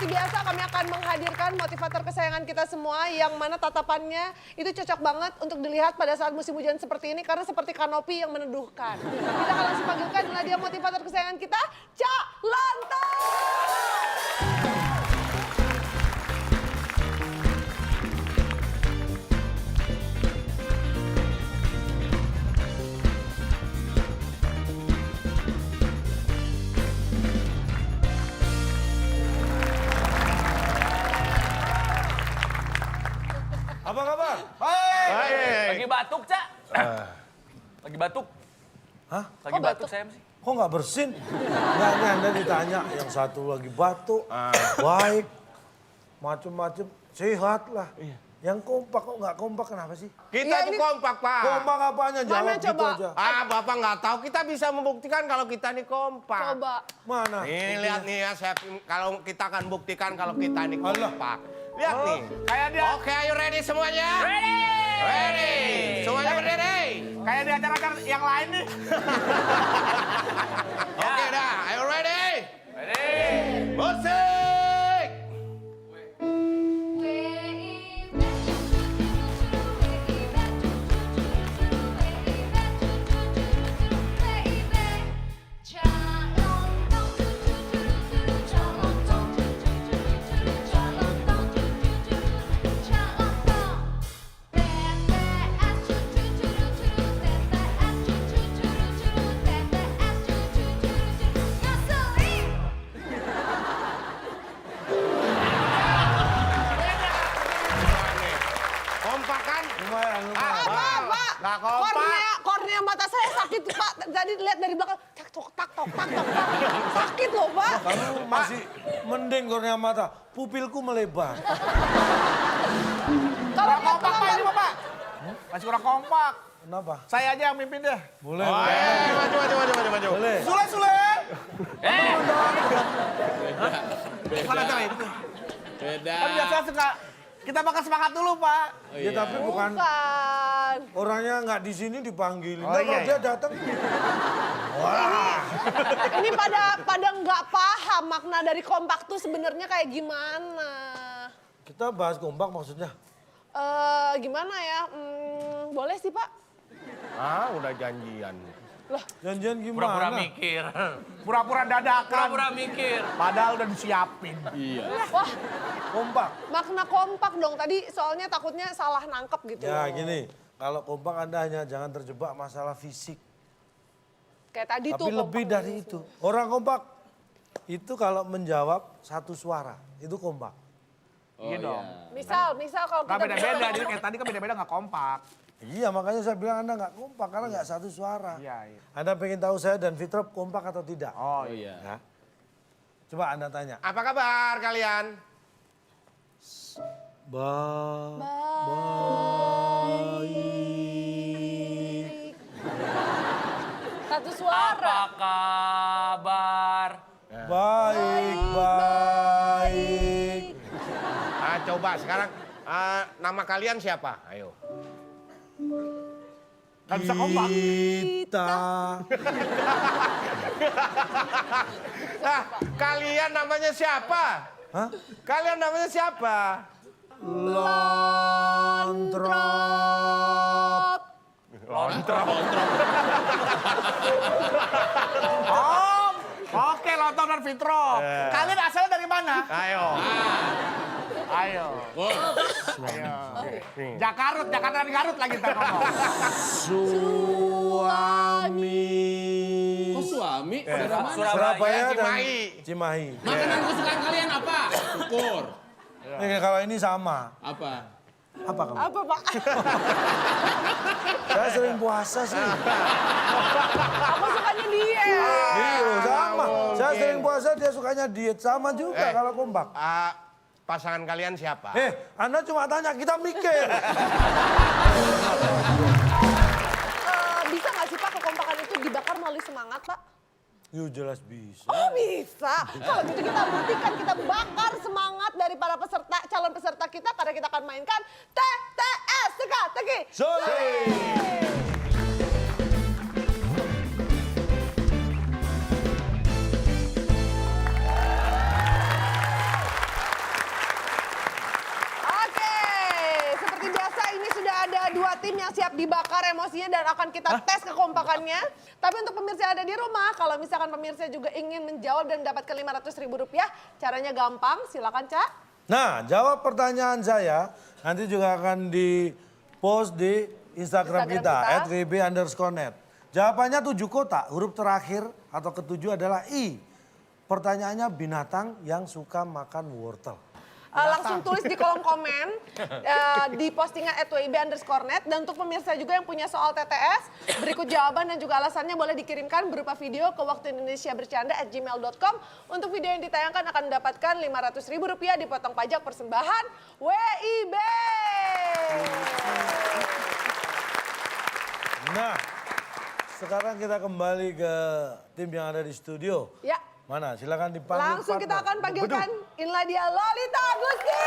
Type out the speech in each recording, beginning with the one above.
seperti biasa kami akan menghadirkan motivator kesayangan kita semua yang mana tatapannya itu cocok banget untuk dilihat pada saat musim hujan seperti ini karena seperti kanopi yang meneduhkan. Kita akan langsung panggilkan adalah dia motivator kesayangan kita, Cak Lanta. Apa kabar? Hai. Lagi batuk, Cak. Lagi batuk. Hah? Lagi batuk saya sih. Kok nggak bersin? Nggak, ini Anda ditanya. Yang satu lagi batuk, baik, macem-macem, sehat lah. Yang kompak kok nggak kompak kenapa sih? Kita tuh kompak, Pak. Kompak apanya? Jawab gitu coba? aja. Bapak nggak tahu. Kita bisa membuktikan kalau kita nih kompak. Coba. Mana? Nih, lihat nih ya. Kalau kita akan buktikan kalau kita nih kompak. Lihat nih. Kayak dia. Oke, are you ready semuanya? Ready. Ready. Semuanya berdiri. Kayak di acara-acara yang lain nih. Oke dah. Are you ready? Ready. Musik. Kompak kan? Lumayan, lumayan. Pak. Nggak kompak. Kornea mata saya sakit, Pak. Tadi lihat dari belakang, tak tok tak tok tak tok. Sakit loh, Pak. Kamu masih mending kornea mata. Pupilku melebar. Kalau Kurang kompak, Pak, ini, lihat Pak. Masih kurang kompak. Kenapa? Saya aja yang mimpin deh. Boleh, Oh, boleh. maju. Boleh. Sule. Bukan acara itu. Beda. Kan biasa suka kita bakal semangat dulu, Pak. Ya tapi bukan bukan. orangnya nggak di sini dipanggilin. Oh, Nah, iya, kalau dia iya. datang, Ini pada nggak paham makna dari kompak tuh sebenarnya kayak gimana. kita bahas kompak maksudnya. Gimana ya? Boleh sih, Pak. Udah janjian. Janjian gimana? Pura-pura mikir. Pura-pura dadakan. Pura-pura mikir. Padahal udah disiapin. Iya. Wah, Kompak. makna kompak dong. Tadi soalnya takutnya salah nangkep gitu. Ya gini, kalau kompak Anda hanya jangan terjebak masalah fisik. Kayak tadi tuh. Tapi lebih kompak. dari itu. Orang kompak itu kalau menjawab satu suara, itu kompak. Iya dong. Misal kalau Gak kita beda-beda, jadi kayak tadi kan beda-beda gak kompak. Iya, makanya saya bilang Anda nggak kompak karena nggak satu suara. Iya. Anda pengen tahu saya dan Fitrop kompak atau tidak? Oh Oh iya. iya. Ya. Coba Anda tanya. Apa kabar kalian? Baik. Satu suara. Apa kabar? Baik, baik. Coba sekarang nama kalian siapa? Ayo. Gak bisa kompak. Kita. Kalian namanya siapa? Hah? Kalian namanya siapa? Lontrop. Oh, oke Lontong dan Fitro. Kalian asalnya dari mana? Ayo. Ayo. Oh, Jakarta dan Garut lagi kita ngomong. Suami. kok suami? Daerah mana? Surabaya dan Cimahi. Cimahi. Makanan kesukaan kalian apa? Syukur. Kalau ini sama. Apa? Apa kamu? Apa, Pak? Saya sering puasa sih. Aku sukanya dia. Iya, sama. Saya mungkin. sering puasa, dia sukanya diet. Sama juga kalau kompak. Pasangan kalian siapa? Anda cuma tanya, kita mikir. Bisa nggak sih, Pak, kekompakan itu dibakar melalui semangat, Pak? Yuk jelas bisa. Oh, bisa. Kalau gitu kita buktikan, kita bakar semangat dari para peserta, calon peserta kita karena kita akan mainkan TTS, teka-teki. Sore. dibakar emosinya dan akan kita tes kekompakannya. Tapi untuk pemirsa yang ada di rumah, kalau misalkan pemirsa juga ingin menjawab dan mendapatkan Rp500.000, caranya gampang, silakan Cak. Nah, jawab pertanyaan saya nanti juga akan di-post di Instagram kita, @wb_net. Jawabannya 7 kotak, huruf terakhir atau ketujuh adalah I. Pertanyaannya binatang yang suka makan wortel. Langsung tulis di kolom komen di postingan @wib_net. Dan untuk pemirsa juga yang punya soal TTS, berikut jawaban dan juga alasannya boleh dikirimkan berupa video ke waktuindonesiabercanda@gmail.com. Untuk video yang ditayangkan akan mendapatkan Rp500.000 dipotong pajak persembahan WIB. Nah, sekarang kita kembali ke tim yang ada di studio. Ya. Mana? Silakan dipanggil. Langsung kita partner. akan panggilkan, inilah dia Lolita Agusti.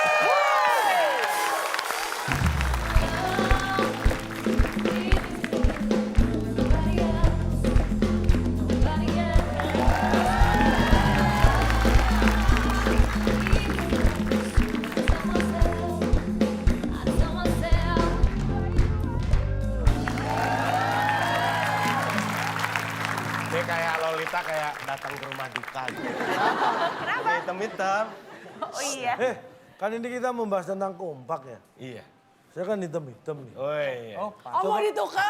Dia kayak Lolita kayak datang ke rumah duka. Kenapa? Hitam-hitam. Oh iya. Kan ini kita membahas tentang kompak ya. Iya. Saya kan hitam-hitam nih. Oh iya. Oh mau ditukar.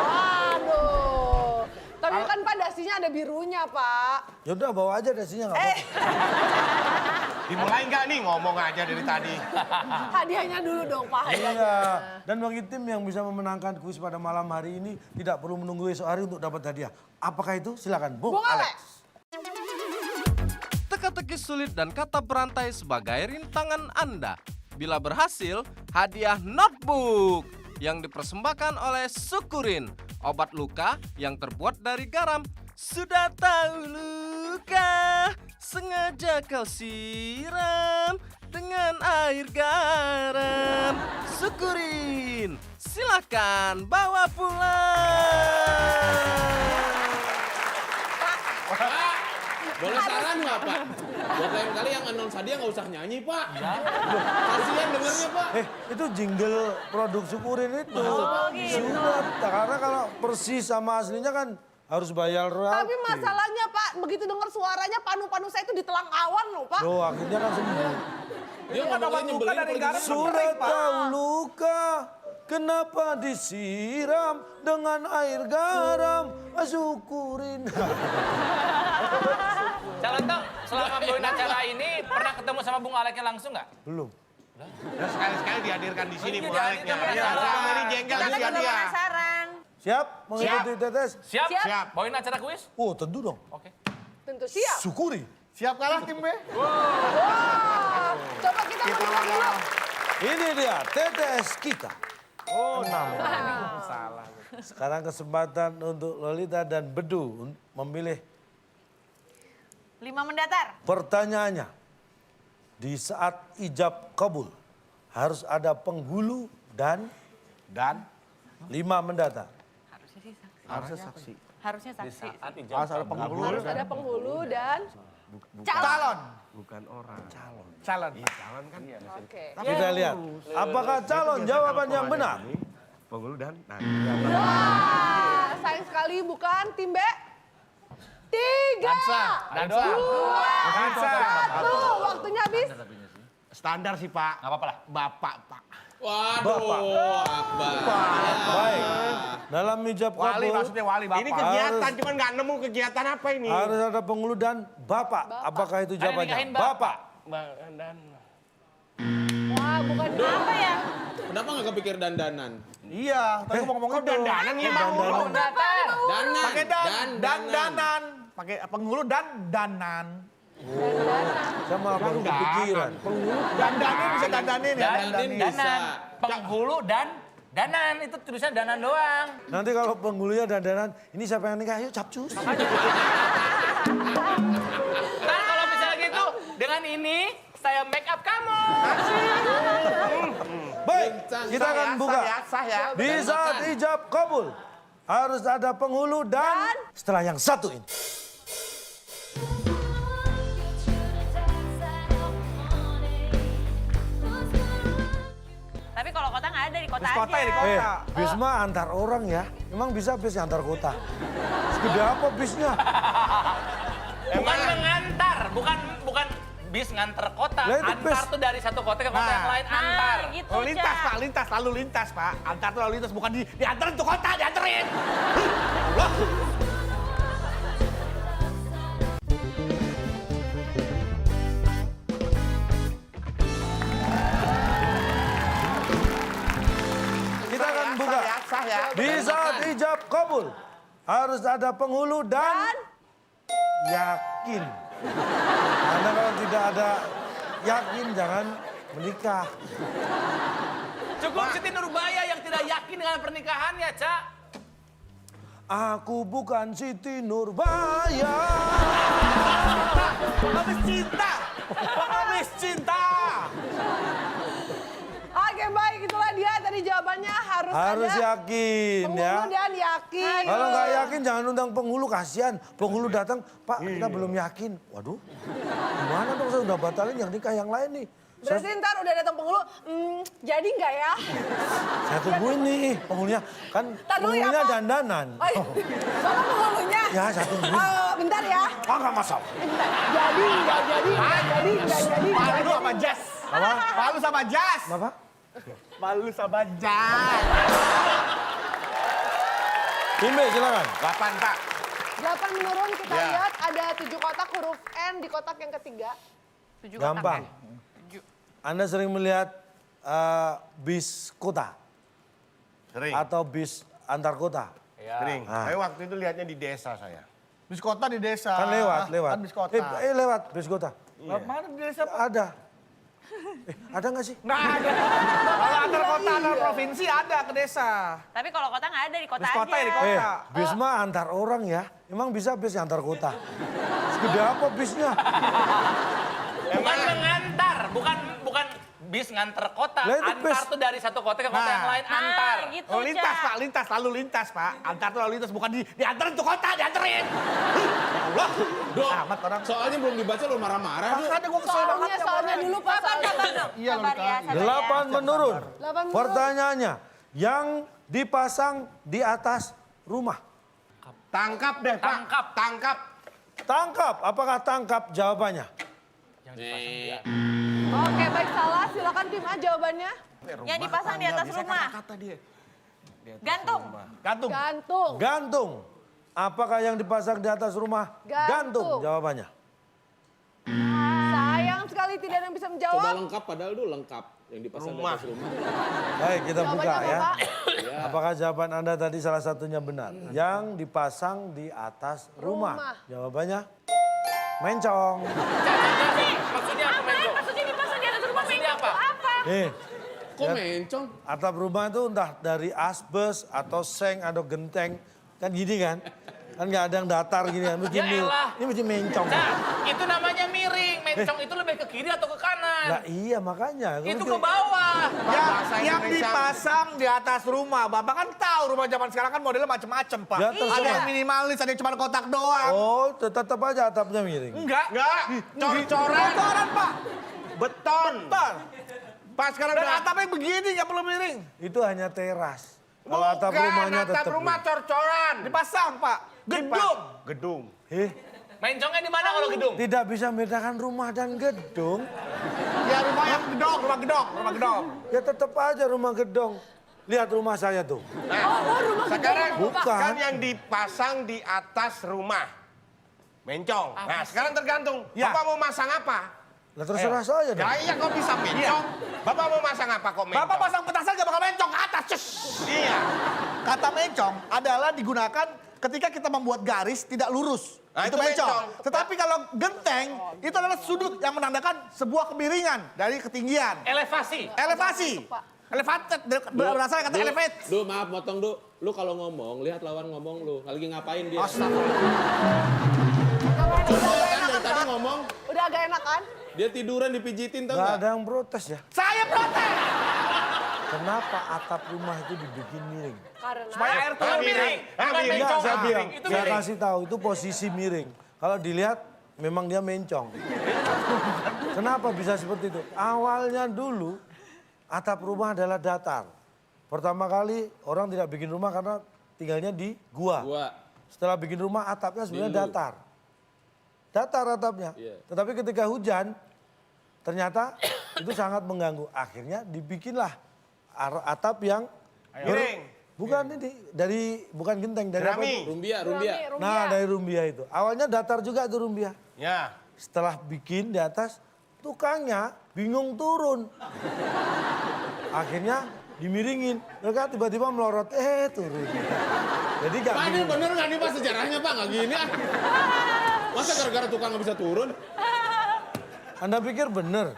Waduh. Tapi kan Pak dasinya ada birunya Pak. Ya udah bawa aja dasinya nggak apa-apa. Dimulai nggak nih ngomong aja dari tadi. Hadiahnya dulu dong Pak. Hadiahnya. Iya. Dan bagi tim yang bisa memenangkan kuis pada malam hari ini tidak perlu menunggu esok hari untuk dapat hadiah. Apakah itu? Silakan Bung Bung Alex. Alex. Teka-teki sulit dan kata berantai sebagai rintangan Anda. Bila berhasil, hadiah notebook yang dipersembahkan oleh Sukurin, obat luka yang terbuat dari garam. Sudah tahu luka, sengaja kau siram dengan air garam. Sukurin, silakan bawa pulang. Pak, boleh saran nggak Pak? Buat lain kali yang announce hadiah nggak usah nyanyi Pak. Kasihan dengernya Pak. Itu jingle produk Sukurin itu. Sudah, karena kalau persis sama aslinya kan harus bayar royalti. Tapi masalahnya Pak, begitu dengar suaranya panu-panu saya itu ditelang awan loh Pak. Loh, akhirnya kan sembuh. Dia ngomongnya nyebelin apalagi Sudah tahu luka, kenapa disiram dengan air garam? Syukurin. Calonto, selama bawain acara ini pernah ketemu sama Bung Aleknya langsung nggak? Belum. Nah, sekali-sekali dihadirkan di sini Iya, Bu Aleknya. Ya, selama ini jengkel Karena kasih juga hadiah. penasaran. Siap mengikuti tetes? Siap? Siap. Bawain acara kuis? Oh, tentu dong. Oke. Tentu siap. Syukuri. Siap kalah tim B? Wah, coba kita mulai dulu. Ini dia TTS kita. Oh, nama. Salah. Sekarang kesempatan untuk Lolita dan Bedu memilih 5 mendatar. pertanyaannya. Di saat ijab kabul harus ada penghulu dan 5 mendatar. Harusnya saksi. Harusnya saksi. Harus ada penghulu. Harus ada penghulu dan Calon. Bukan orang. Calon. Calon. Iya, calon kan. oke. Kita lihat. Apakah calon jawaban yang benar? Penghulu dan Wah, sayang sekali bukan tim B. 3, Dansa. 2, 1, waktunya habis. standar sih Pak. Nggak apa-apa lah. Bapak Pak. Waduh, Akbar. Baik. Dalam ijab Wali kabul maksudnya wali bapak. Ini kegiatan, cuman nggak nemu kegiatan apa ini. harus ada penghulu dan bapak. Apakah itu Ada nikahin jawabannya? bapak. Dan Wah, bukan apa ya? Kenapa nggak kepikir dandanan? Iya, tadi gua mau ngomong itu. dandanan ya mau. Danan. Pakai danan. Pakai penghulu dan danan. Sama baru kepikiran. Dandanin bisa dandanin ya. Dandanin bisa. Danan. Penghulu dan danan. Itu tulisannya danan doang. Nanti kalau penghulunya dandanan, ini siapa yang nikah? Ayo capcus. Nah kalau misalnya gitu, dengan ini saya make up kamu. Baik, kita akan buka. Sah ya. Di saat ijab kabul harus ada penghulu dan setelah yang satu ini. Tapi kalau kota nggak ada di kota kota ya di Eh, kota. bis mah antar orang ya. Emang bisa bis antar kota? Segede apa bisnya? Bukan mengantar, bukan bis nganter kota. Lah, itu Antar bis. tuh dari satu kota ke kota Nah. yang lain, antar. gitu, Lalu lintas, Cak. Pak, lintas, lalu lintas, Pak. Antar tuh lalu lintas, bukan diantarin tuh kota, dianterin. Loh. Kita akan buka. Sah ya. Di saat ijab kabul harus ada penghulu dan yakin. Karena kalau tidak ada yakin jangan menikah. Cukup Siti Nurbaya yang tidak yakin dengan pernikahannya, Cak. Aku bukan Siti Nurbaya. Pengemis cinta. Pengemis cinta. Oke baik, itulah dia tadi jawabannya harus Harus ada yakin ya. penghulu dan yakin. Kalau nggak yakin jangan undang penghulu, kasihan. Penghulu datang, Pak kita belum yakin. Waduh, gimana dong saya udah batalin yang nikah yang lain nih. Berarti ntar udah datang penghulu, jadi nggak ya? Saya tungguin nih penghulunya. Kan Ntar dulu ya, penghulunya Pak. dandanan. Oh, iya. Sama penghulunya. Ya saya tungguin. Bentar ya. Ah nggak masalah. Bentar. Jadi, nggak jadi, nggak jadi, nggak jadi. nggak Malu jadi. sama jas. Apa? Malu sama jas. Apa? Malu sama jas. Timbe silakan. 8, Pak. 8 menurun, kita Ya. lihat ada 7 kotak huruf N di kotak yang ketiga. 7 kotak Gampang. ya? Anda sering melihat bis kota Sering. atau bis antar kota? Sering. Ah. Saya waktu itu lihatnya di desa saya. Bis kota di desa. Kan lewat. Kan bis kota. Lewat bis kota. Mana di desa, Pak? Ada. Ada nggak sih? Nggak ada. Kalau antar kota, antar provinsi ada ke desa. Tapi kalau kota nggak ada, di kota Bis aja. kota ya di kota. Bis mah antar orang ya. Emang bisa bis antar kota? Segede apa bisnya? Bukan mengantar, bukan bis nganter kota. Lah, itu Antar bis. tuh dari satu kota ke kota Nah. yang lain, antar. gitu, Lalu lintas, Cak. Pak, lintas, lalu lintas, Pak. Antar tuh lalu lintas, bukan dianterin tuh kota, dianterin. Loh. Dok, Amat orang. soalnya belum dibaca lo marah-marah, Dok. Makanya gue kesel banget. Soalnya dulu Pak. Sabar dong. Iya, Sabar Lolita. ya, sabar 8 ya. menurun. 8 menurun. Pertanyaannya, yang dipasang di atas rumah. Tangkap deh, Pak. Tangkap. Tangkap, apakah tangkap jawabannya? Oke, baik salah. Silakan tim A jawabannya. Yang dipasang di atas rumah. Gantung. Gantung. Gantung. Gantung. Apakah yang dipasang di atas rumah? Gantung. Jawabannya. Sayang sekali tidak ada yang bisa Coba menjawab. lengkap, padahal dulu lengkap. Yang dipasang di atas rumah. Baik, kita buka Jawabannya apa, ya. Pak? Apakah jawaban Anda tadi salah satunya benar? Yang dipasang di atas rumah. Rumah. Jawabannya mencong. Maksudnya apa, Menjo? Maksudnya dipasang di atas rumah Maksudnya mencong apa? tuh apa? Nih, Kok mencong? atap rumah itu entah dari asbes atau seng atau genteng. Kan gini kan? Kan nggak ada yang datar gini kan. Mesti Ya elah. ini mesti mencong. Nah, itu namanya miring. Mencong itu lebih ke kiri atau ke kanan? Nah iya makanya. Itu ke bawah. Yang dipasang di atas rumah. Bapak kan tahu rumah zaman sekarang kan modelnya macam-macam, Pak. Ya, terserah. Ada yang minimalis, ada yang cuma kotak doang. Oh tetap aja atapnya miring. Enggak. Cor-coran. Kotoran, Pak. Beton. Betul. Pas sekarang Dan udah... atapnya begini, nggak perlu miring. Itu hanya teras. Kalau atap Bukan, rumahnya atap tetap rumah cor-coran. Dipasang, Pak. Gedung. Gedung. Mencongnya di mana kalau gedung? Tidak bisa membedakan rumah dan gedung. Ya rumah yang gedong, rumah gedong, rumah gedong. Ya tetap aja rumah gedung. Lihat rumah saya tuh. Sekarang Bukan. kan yang dipasang di atas rumah. Mencong. Nah sekarang tergantung. Ya. Bapak mau masang apa? Lah terserah saya dong. Ya iya kok bisa mencong. Bapak mau masang apa kok mencong? Bapak pasang petasan gak bakal mencong ke atas. Cus. Iya. Kata mencong adalah digunakan ketika kita membuat garis tidak lurus. Nah, itu itu mencong. mencong. Tetapi kalau genteng, itu adalah sudut yang menandakan sebuah kemiringan dari ketinggian. Elevasi. Elevasi. Elevated, berasal dari kata elevate. Du, maaf motong, Du. Lu kalau ngomong, lihat lawan ngomong lu. Lagi ngapain dia? Kan dari tadi ngomong, Udah agak enak kan? dia tiduran dipijitin tau Gak nggak? ada yang protes ya. Saya protes. Kenapa atap rumah itu dibikin miring? Karena Supaya air turun miring. Bukan miring. Enggak, mencong. saya bilang. Itu Saya miring. kasih tahu itu posisi miring. Kalau dilihat memang dia mencong. Kenapa bisa seperti itu? Awalnya dulu atap rumah adalah datar. Pertama kali orang tidak bikin rumah karena tinggalnya di gua. Setelah bikin rumah atapnya sebenarnya datar. Datar atapnya. Tetapi ketika hujan ternyata itu sangat mengganggu. Akhirnya dibikinlah atap yang bukan ini bukan genteng dari apa itu? Rumbia. Nah, dari rumbia itu. Awalnya datar juga itu rumbia. Ya. Setelah bikin di atas, tukangnya bingung turun. Akhirnya dimiringin. Mereka tiba-tiba melorot, turun. Jadi gak Pak, ini bingung. bener nggak nih Pak sejarahnya Pak? Nggak gini ah. Masa gara-gara tukang nggak bisa turun? Anda pikir bener?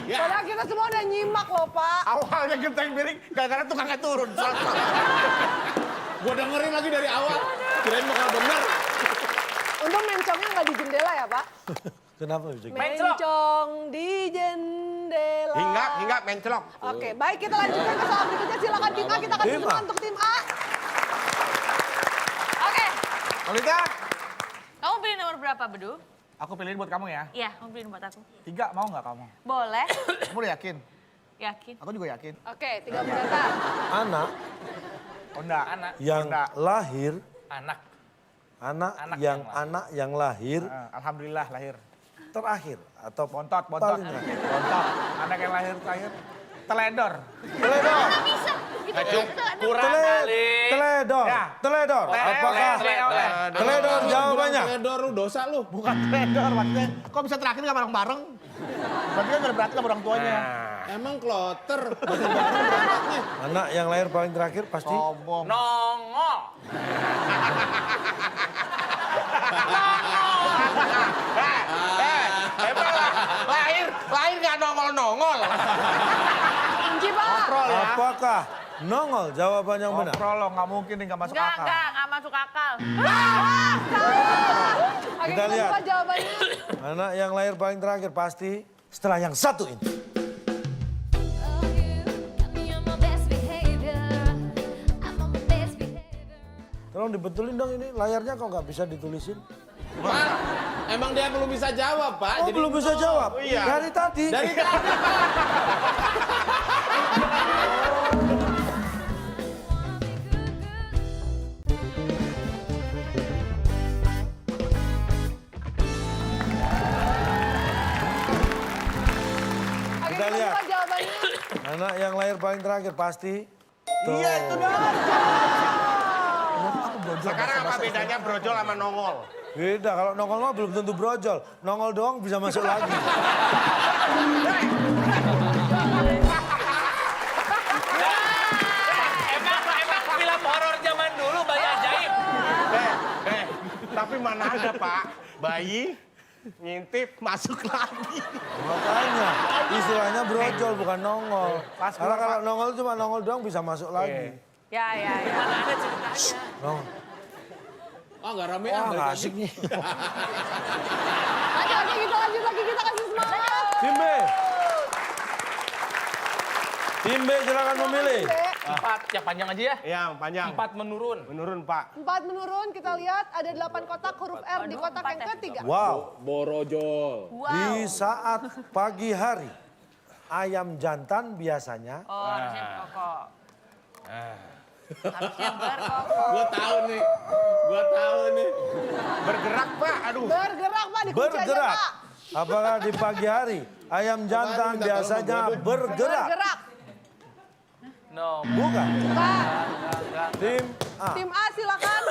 Padahal kita semua udah nyimak loh, Pak. Awalnya genteng miring, gara-gara tukangnya turun. Gua dengerin lagi dari awal. Kirain bakal bener. Untung mencongnya nggak di jendela ya, Pak. Kenapa bisa gitu? Mencong di jendela. Hinggap, mencelok. Oke, baik kita lanjutkan ke soal berikutnya. Silakan tim A, kita kasih Tim A. semua untuk tim A. Oke, Lolita, kamu pilih nomor berapa, Bedu? aku pilihin buat kamu ya. Iya, kamu pilih buat aku. 3 mau nggak kamu? Boleh. Kamu udah yakin? Yakin? Aku juga yakin. Oke, 3 mendatar. Anak Honda. yang lahir, Anak. anak yang lahir Alhamdulillah lahir. terakhir atau Bontot. paling terakhir. Bontot. Anak yang lahir terakhir. Teledor. Teledor. Bisa. Gitu Kurang kali. Teledor. Ya. Teledor. Apakah Oleh. teledor jawabannya? Teledor lu dosa lu. Bukan teledor maksudnya. Kok bisa terakhir nggak bareng-bareng? Berarti kan nggak berarti sama orang tuanya. Emang kloter. Bareng-bareng berangkatnya. Anak yang lahir paling terakhir pasti Sombong. Nongol. Lahir nggak nongol-nongol. Kunci, Pak. Kontrol ya. apakah nongol jawaban yang benar? Kontrol lo, nggak mungkin nih nggak masuk akal. Enggak masuk akal. Oke, Kita lihat. buka jawabannya. Anak yang lahir paling terakhir pasti setelah yang satu ini. Tolong dibetulin dong ini layarnya kok nggak bisa ditulisin? Pak, emang dia belum bisa jawab Pak. Oh belum bisa jawab? iya. Dari tadi. Dari tadi Pak. Oke, Kita lihat. buka jawabannya. Anak yang lahir paling terakhir pasti. Iya itu dong. Sekarang apa bedanya brojol sama nongol? Beda, kalau nongol mah belum tentu brojol. Nongol doang bisa masuk lagi. Emang film horor zaman dulu banyak ajaib. Tapi mana ada Pak, bayi ngintip masuk lagi. Makanya istilahnya brojol bukan nongol. Karena kalau nongol cuma nongol doang bisa masuk lagi. Ya. Mana ada ceritanya. Nongol. Oh nggak rame Wah, balik nggak lagi. asik nih. Lanjut lagi, kita kasih semangat. Tim B. Tim B silakan memilih. 4, yang panjang aja ya. Ya, panjang. 4 menurun. Menurun Pak. 4 menurun, kita lihat ada 8 kotak huruf R di kotak yang ketiga. Wow. Borojol. Di saat pagi hari, ayam jantan biasanya Oh, harusnya pokok. Harusnya berkokok. Gua tahu nih. Bergerak Pak, aduh. Bergerak, Pak, dikunci aja, bergerak. Pak. Apakah di pagi hari ayam jantan biasanya bergerak? Bergerak. No. Bukan. Pak, Tim A. tim A silakan.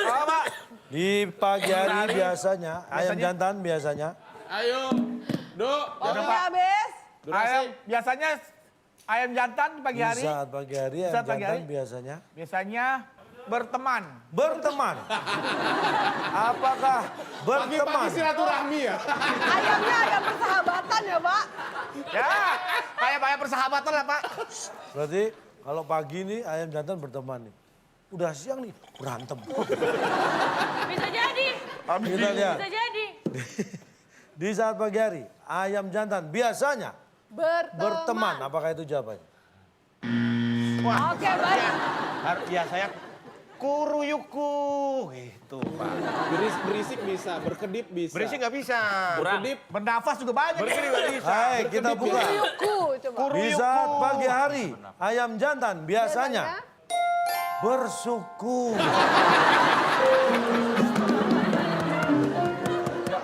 Di pagi hari biasanya ayam jantan biasanya Ayo. Duk. Waktunya habis. Ayam biasanya ayam jantan pagi di hari saat pagi hari ayam Saat pagi jantan hari? biasanya biasanya berteman. berteman. Apakah berteman? Pagi-pagi silaturahmi ya. Ayamnya ayam persahabatan ya, Pak. Ya, kayak persahabatan lah Pak. Berarti kalau pagi nih ayam jantan berteman nih. Udah siang nih berantem. Bisa jadi. Kita lihat. Bisa jadi. Di saat pagi hari ayam jantan biasanya berteman. Apakah itu jawabannya? Oke, baik. Ya saya Kuruyuku gitu Pak. Berisik bisa, berkedip bisa. Berisik nggak bisa. Berkedip. Bernafas juga banyak. Berkedip nggak bisa. Hai, kita buka. Kuruyuku, coba. Di saat pagi hari, ayam jantan biasanya bersyukur.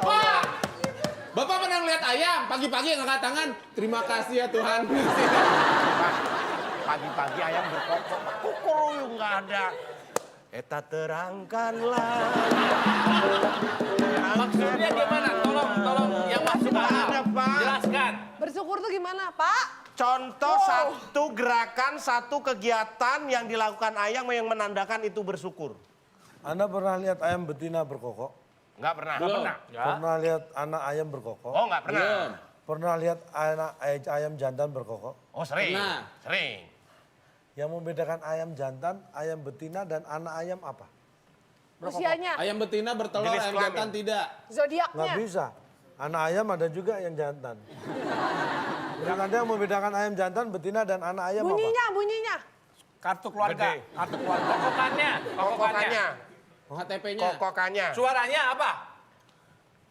Pak! Bapak pernah ngeliat ayam, pagi-pagi ngangkat tangan. Terima kasih ya Tuhan. Pagi-pagi ayam berkokok, Pak. Kukuruyuk nggak ada. Eta terangkanlah. Maksudnya gimana? Tolong yang masuk Nggak akal. ada, Pak. Jelaskan. Bersyukur tuh gimana, Pak? Contoh satu gerakan, satu kegiatan yang dilakukan ayam yang menandakan itu bersyukur. Anda pernah lihat ayam betina berkokok? Nggak pernah. Belum. Pernah lihat anak ayam berkokok? Oh, nggak pernah. Belum. Pernah lihat anak ayam jantan berkokok? Oh, sering. Pernah. Sering. Yang membedakan ayam jantan, ayam betina, dan anak ayam apa? Usianya, Ayam betina bertelur, Jenis ayam kelamin. jantan tidak. Nggak zodiaknya. bisa. Anak ayam ada juga yang jantan. Menurut Anda yang membedakan ayam jantan, betina, dan anak ayam apa? Bunyinya. Kartu keluarga. Gede. Kartu keluarga. Kokokannya. Kokokannya. KTP-nya. Kokokannya. Suaranya apa?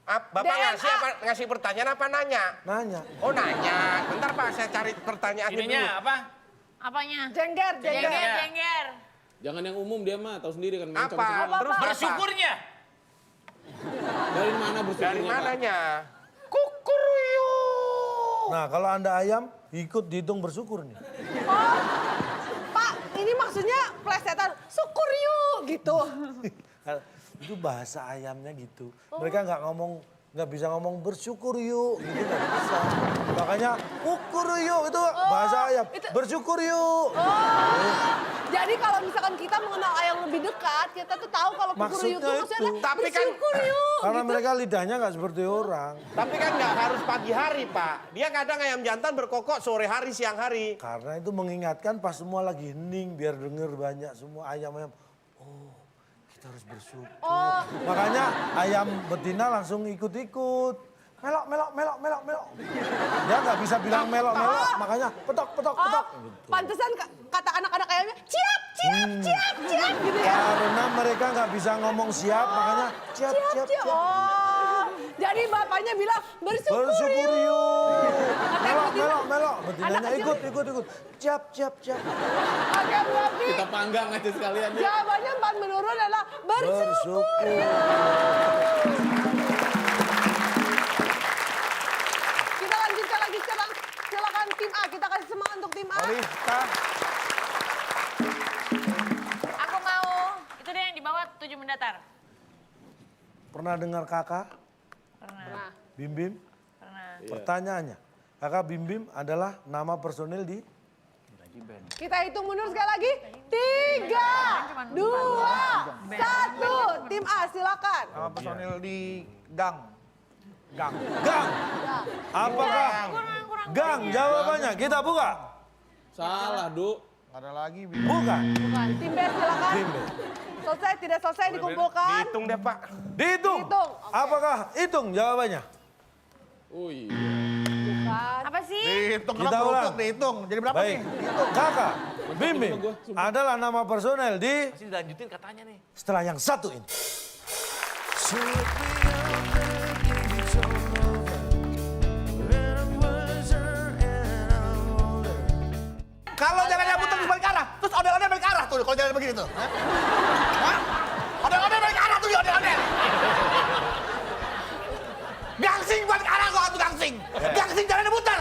Bapak DNA. ngasih pertanyaan apa nanya? Nanya. Oh nanya. Bentar Pak, saya cari pertanyaannya dulu. Ininya apa? Apanya? Jengger. Jengger. Jangan yang umum dia mah, tahu sendiri kan. main Apa? comel-comelan. Terus apa? Bersyukurnya. Dari mana bersyukurnya? Dari Pak? mananya? Kukuruyuk. Nah, kalau Anda ayam, ikut dihitung bersyukur nih. Oh, Pak, ini maksudnya plesetan. Syukur yuk, gitu. Itu bahasa ayamnya gitu. Mereka nggak bisa ngomong bersyukur yuk, gitu nggak bisa. Makanya ukur yuk itu bahasa ayam. itu- Bersyukur yuk. Jadi kalau misalkan kita mengenal ayam lebih dekat, kita tuh tahu kalau kukur yuk Maksudnya itu maksudnya itu. Tapi kan- bersyukur yuk. Karena gitu. mereka lidahnya nggak seperti orang. Tapi kan nggak harus pagi hari Pak. Dia kadang ayam jantan berkokok sore hari, siang hari. Karena itu mengingatkan pas semua lagi hening biar denger banyak semua ayam-ayam. Oh, kita harus bersyukur. Oh. Makanya ayam betina langsung ikut-ikut. Melok, melok, melok, melok, melok. Dia nggak bisa bilang melok, melok. Makanya petok, petok, Oh, petok. pantesan kata anak-anak ayamnya, ciap, gitu ya. Karena mereka nggak bisa ngomong siap, makanya ciap, ciap, ciap. Oh, jadi bapaknya bilang bersyukur, Bersyukur yuk. Melok, betina. melok, melok. Betinanya Anak kecil. ikut. Ciap, ciap, ciap. Oke, berarti Kita panggang aja sekalian ya. jawabannya 4 menurut adalah bersyukur. Kita lanjutkan lagi, silakan tim A. Kita kasih semangat untuk tim A. Olista. Aku mau. Itu dia yang di bawah 7 mendatar. Pernah dengar kakak Pernah. Bim Bim? Pernah. Pertanyaannya, kakak Bim Bim adalah nama personil di Kita hitung mundur sekali lagi. 3, 2, 1. Tim A, silakan. Nama personil di gang. Gang. Gang. Apakah gang jawabannya? Kita buka. Salah, Du. Nggak ada lagi. Buka. Bukan. Tim B, silakan. Tim B. Selesai, tidak selesai dikumpulkan. Dihitung deh Pak. Dihitung. Dihitung, oke. Apakah hitung jawabannya? Oh iya. Bukan. Apa sih? Dihitung Kita kerupuk, ulang. dihitung. Jadi berapa Baik. nih? Kakak Bim Bim adalah nama personel di Masih dilanjutin katanya nih. setelah yang satu ini. Kalau jalannya putar terus balik arah, terus ondel-ondel balik arah tuh kalau jalan begini tuh. Hah? Ondel-ondel balik arah tuh, ondel-ondel. Gangsing balik arah kok tuh gangsing. Gangsing jalannya putar.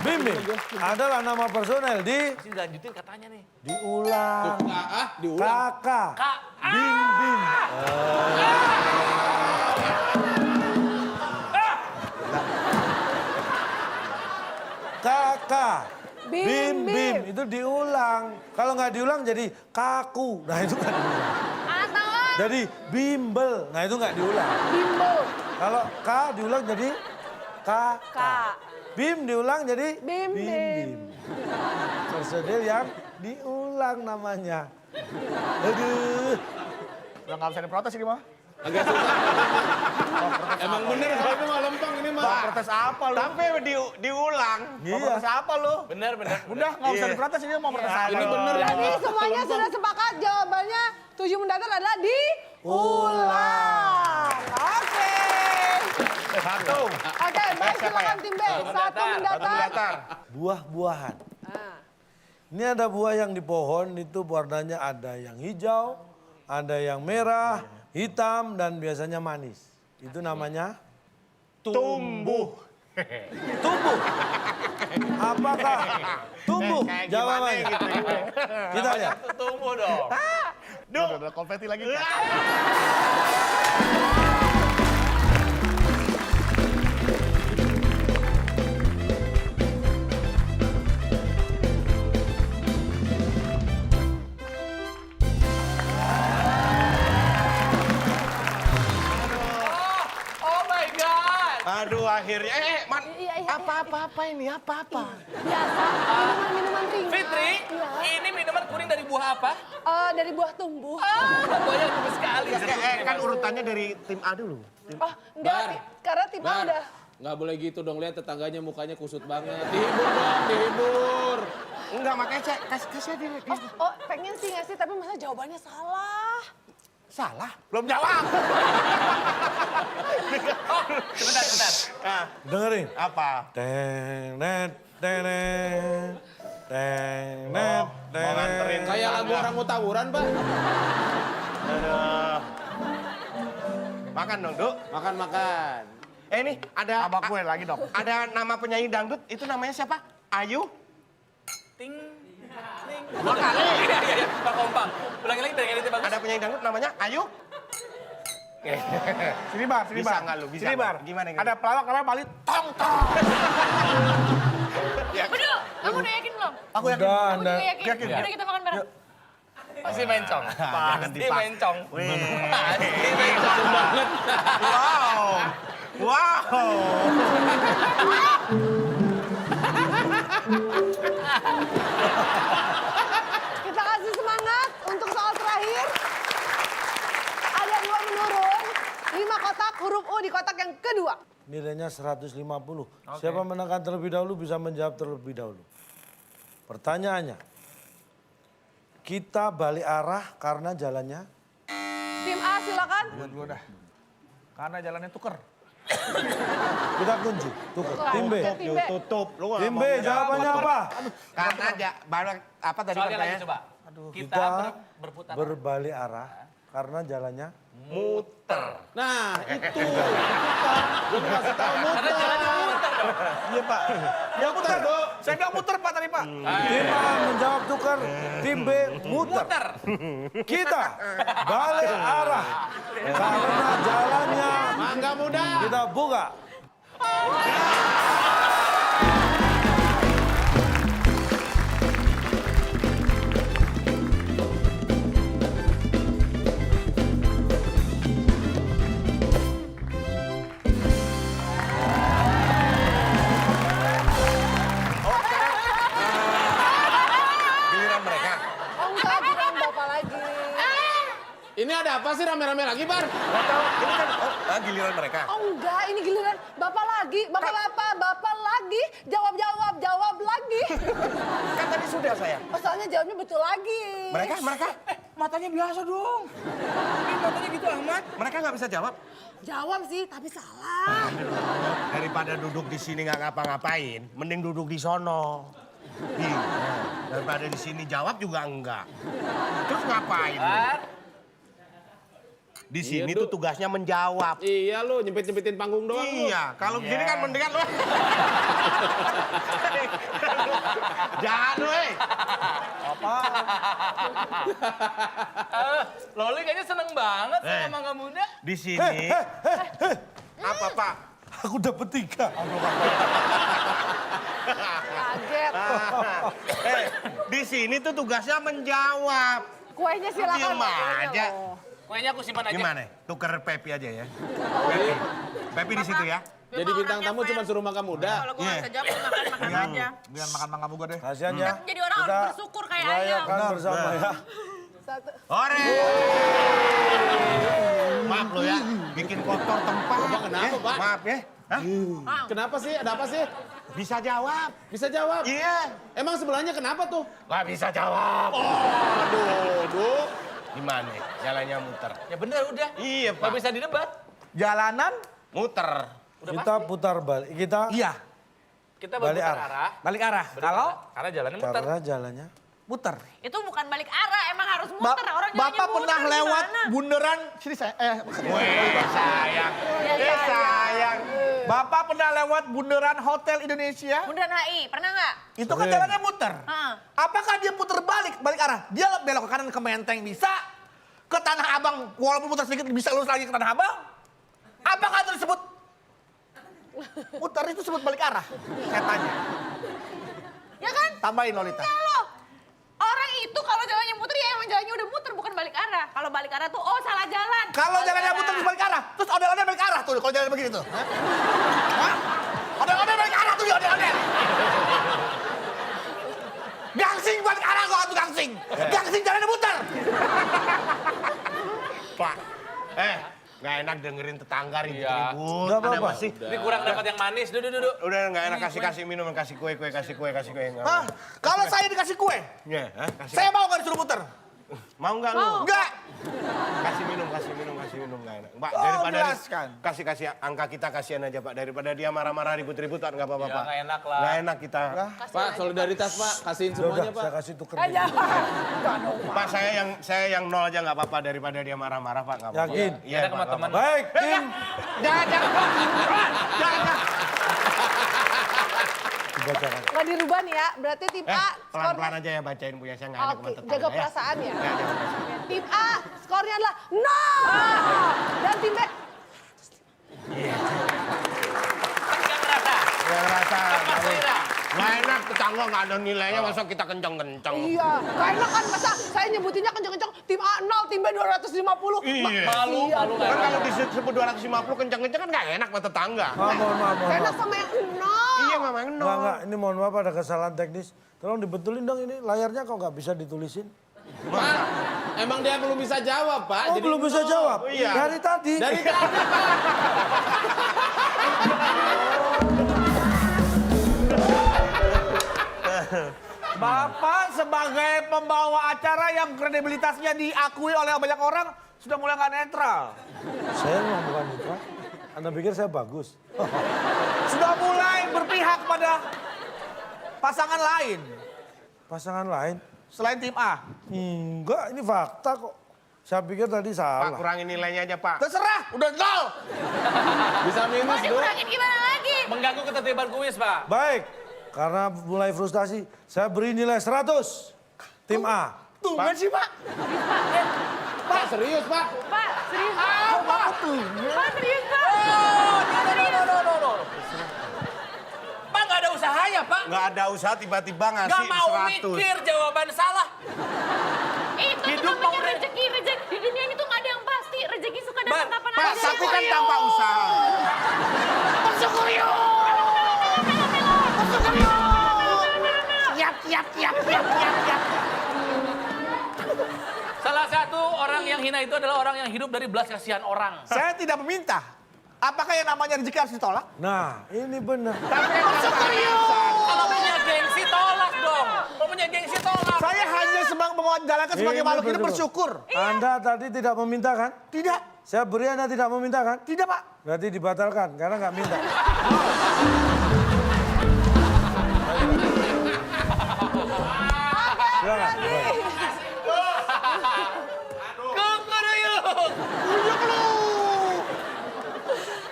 Bim Bim adalah nama personel di Masih dilanjutin katanya nih. diulang. Diulang. Kakak Bim Bim. Kakak Bim Bim Bim. Bim itu diulang. Kalau nggak diulang jadi kaku. Nah itu nggak diulang. Atau Jadi bimbel. Nah itu nggak diulang. Bimbo. Kalau K diulang jadi kakak. Bim diulang jadi Bim Bim. Personil yang diulang namanya. Aduh. Udah nggak bisa diprotes ini mah. Agak susah. Emang bener kalau itu mah lempeng ini mah. Protes apa lu? Tapi diulang. Mau protes apa lu? Bener. Udah nggak usah diprotes ini mau protes apa? Ini bener ya. Jadi semuanya sudah sepakat jawabannya 7 mendatar adalah diulang. Oke. Satu. Oke, baik silakan tim B. Satu mendatar. Buah-buahan. Ah. Ini ada buah yang di pohon itu warnanya ada yang hijau, ada yang merah, hitam, dan biasanya manis. Itu namanya Tumbuh. tumbuh. Apakah tumbuh? Kayak gimana Jawabannya. gitu. Kita lihat. Tumbuh dong. Udah konfeti lagi. Oh my God. Aduh akhirnya. Man. Iya. Apa ini? Apa? Biasa, minuman ringan. Fitri, Iya. ini minuman kuning dari buah apa? Dari buah tumbuh. Buahnya tumbuh sekali. Kan urutannya dari tim A dulu. Oh, enggak, Bar. karena tim A Bar. udah. Nggak boleh gitu dong, lihat tetangganya mukanya kusut banget. Dihibur dong, dihibur. Enggak, makanya saya kasih dia. Oh, pengen sih ngasih, tapi masa jawabannya salah. Salah. Belum jawab. Sebentar. Nah, Dengerin. apa? Tenet, tenet, tenet, Mau nganterin. tenet. Kayak lagu orang mau tawuran, Pak. Aduh. Makan dong, Duk. Makan. Ini ada Abang gue lagi dong. ada nama penyanyi dangdut, itu namanya siapa? Ayu? Ting. Dua kali. Iya. Pak Kompak. Ulangi lagi dari ini bagus. Ada penyanyi dangdut namanya Ayu? Sini bar, sini Bisa bar. nggak lu? Bisa Sini nggak? bar. Gimana? Ada pelawak namanya Bali tong tong. Betul, kamu udah yakin belum? Aku yakin. Udah, Aku Anda. juga yakin. Yaudah kita makan bareng. Pasti mencong. Pasti mencong. Wih. Pasti mencong banget. Wow. Kita kasih semangat untuk soal terakhir. Ada 2 menurun, 5 kotak huruf U di kotak yang kedua. Nilainya 150. Siapa menekan terlebih dahulu bisa menjawab terlebih dahulu. Pertanyaannya. Kita balik arah karena jalannya Tim A silakan. Buat gue dah. Karena jalannya tuker. kita kunci. Tukar. Tim B. Tim B. Tutup. Lu nggak Tim B mau jawabannya apa? Karena aja baru apa tadi Soalnya lagi pertanyaan? coba. Kita Kita berputar. berbalik arah karena jalannya Muter. Nah, itu. Pak. Gue kasih tahu Karena jalannya muter dong. Iya pak. Ya muter dong. Saya bilang muter pak tadi pak. tim A menjawab tukar, tim B muter. Muter. Kita balik arah karena jalannya Mangga Muda. kita buka. Giliran mereka. Oh enggak, bukan Bapak lagi. Ini ada apa sih rame-rame lagi, Bar? Gak tahu. Ini kan giliran mereka. Oh enggak, ini giliran Bapak lagi. Bapak lagi. Jawab lagi. Kan tadi sudah saya. Oh, soalnya jawabnya betul lagi. Mereka Matanya biasa dong. ini matanya gitu amat. Mereka nggak bisa jawab. Jawab sih, tapi salah. Daripada duduk di sini nggak ngapa-ngapain, mending duduk di sono. Iya. Daripada di sini jawab juga enggak. Terus ngapain? Bar. Di sini Iya, tuh Duk. tugasnya menjawab. Iya lu, nyempit-nyempitin panggung doang lu. Iya, kalau begini kan mendingan lu. Jangan lu, Loli kayaknya seneng banget sama Mangga Muda. Di sini. Apa, Pak? Aku dapet 3. Kaget. Di sini tuh tugasnya menjawab. Kuenya silakan. Diam kuenya aja. loh. Kuenya aku simpan aja. Gimana? Tuker Pepi aja ya. Pepi di situ ya. Jadi bintang tamu cuma suruh Mangga Muda. Kalau gue nggak bisa jawab, makan aja. Biar makan mangga muga deh. Kasihan ya. Kita jadi orang harus bersyukur kayak ayam. rayakan bersama ya. 1. Hore! Maaf lo ya, bikin kotor tempat. Kenapa, Pak? Maaf ya. Hah? Kenapa sih? Ada apa sih? Bisa jawab. Bisa jawab? Iya. Emang sebelahnya kenapa tuh? Nggak bisa jawab. Aduh. Gimana? Jalannya muter. Ya bener udah. Iya, Nggak Pak. bisa didebat. Jalanan Muter. Kita putar balik. Kita iya, Kita Balik berputar arah. arah. balik arah. Kalau Karena jalannya muter. karena jalannya. muter. Itu bukan balik arah, emang harus Ba- muter. Orang Bapak jalannya pernah muter lewat gimana? bundaran sini saya Weh, sayang. Iya, Sayang. Bapak pernah lewat bundaran Hotel Indonesia? Bundaran HI, pernah nggak? Itu kan Sering. jalannya muter. Heeh. Apakah dia puter balik arah? Dia belok ke kanan ke Menteng bisa, ke Tanah Abang walaupun muter sedikit bisa lurus lagi ke Tanah Abang? Apakah itu disebut muter itu disebut balik arah? Saya tanya. Ya kan? Tambahin Lolita. Kalau orang itu kalau jalannya muter ya emang jalannya udah muter bukan balik arah. Kalau balik arah tuh oh salah jalan. Kalau Balik jalannya arah. muter terus balik arah, terus ondel-ondel balik arah tuh kalau jalan begini tuh. Hah? Ondel-ondel balik arah tuh, ondel-ondel. Gangsing balik arah kok tuh gangsing. Gangsing jalannya muter. Pak. Nggak enak dengerin tetangga ribut-ribut. Nggak Ada apa-apa. sih? Ini kurang dapat yang manis. Duduk. Udah nggak enak kasih minum, kasih kue. Nggak Hah? mau. Kalau saya dikasih kue, Ya, kasih. saya mau nggak disuruh muter? Mau nggak lu? Enggak. Kasih minum nggak enak. Pak, Oh, daripada jelaskan. kasih angka kita kasihan aja Pak. Daripada dia marah-marah ribut-ribut Pak, nggak apa-apa Ya, Pak. nggak enak lah. Nggak enak kita. Pak, solidaritas Pak. Kasihin Udah, semuanya Pak. saya kasih tuker. Pak, saya yang nol aja nggak apa-apa daripada dia marah-marah Pak. Nggak apa-apa. Yakin? Iya, Ada Pak, nggak teman-teman. apa-apa. Baik, tim. Jangan. Dibacakan. Nggak dirubah nih ya, berarti tim A skornya... Pelan-pelan aja ya bacain punya saya nggak enak Oke, sama tetangga jaga ya. perasaan ya. Ya, jaga perasaan. Tim A skornya adalah 0. Dan tim B Nggak ngerasa. Nggak ngerasa. Tepat selera. Nggak enak tetangga nggak ada nilainya masa kita kenceng-kenceng. iya. Gak enak kan masa saya nyebutinnya kenceng-kenceng tim A 0, tim B 250. Iya. Malu Iya. nggak Kan enak. kalau disebut 250 kenceng-kenceng kan nggak enak sama tetangga. Mohon maaf. Gak enak sama yang 0. Iya memang Enggak, ini mohon maaf ada kesalahan teknis. Tolong dibetulin dong ini layarnya kok nggak bisa ditulisin. Pak, emang dia belum bisa jawab Pak. Oh, Jadi belum bisa jawab? iya. Dari tadi. Dari tadi Pak. Bapak sebagai pembawa acara yang kredibilitasnya diakui oleh banyak orang sudah mulai nggak netral. Saya memang bukan mitra. Anda pikir saya bagus? Sudah mulai berpihak pada pasangan lain Pasangan lain? selain tim A. Enggak, ini fakta kok. Saya pikir tadi Pak salah. kurangin nilainya aja Pak. Terserah, udah 0. Bisa Mau minus dulu. dikurangin gimana lagi? Mengganggu ketertiban kuis, Pak. Baik, karena mulai frustasi, saya beri nilai 100. Tim A. Tungguin sih Pak. Pak, serius Pak. Pak, serius Pak. Apa tuh? Pak, serius Pak. No. Pak nggak ada usahanya, Pak. Nggak ada usaha tiba-tiba ngasih Nggak mau 100. mikir jawaban salah. Itu Hidup namanya mau- rezeki. Di dunia ini tuh nggak ada yang pasti. Rezeki suka datang Pak, kapan Pak, aja. tapi kan tanpa usaha. Bersyukur yuk. Siap. Salah satu orang yang hina itu adalah orang yang hidup dari belas kasihan orang. Saya tidak meminta. Apakah yang namanya rezeki harus ditolak? Nah, ini benar. Kalau punya gengsi, tolak dong. Kalau punya gengsi, tolak. Saya hanya menjalankan sebagai Ini makhluk hidup betul. bersyukur. Anda tadi tidak meminta kan? Tidak, Saya beri Anda tidak meminta kan? tidak Pak. Berarti dibatalkan karena nggak minta. Silakan. Kukuruyuk.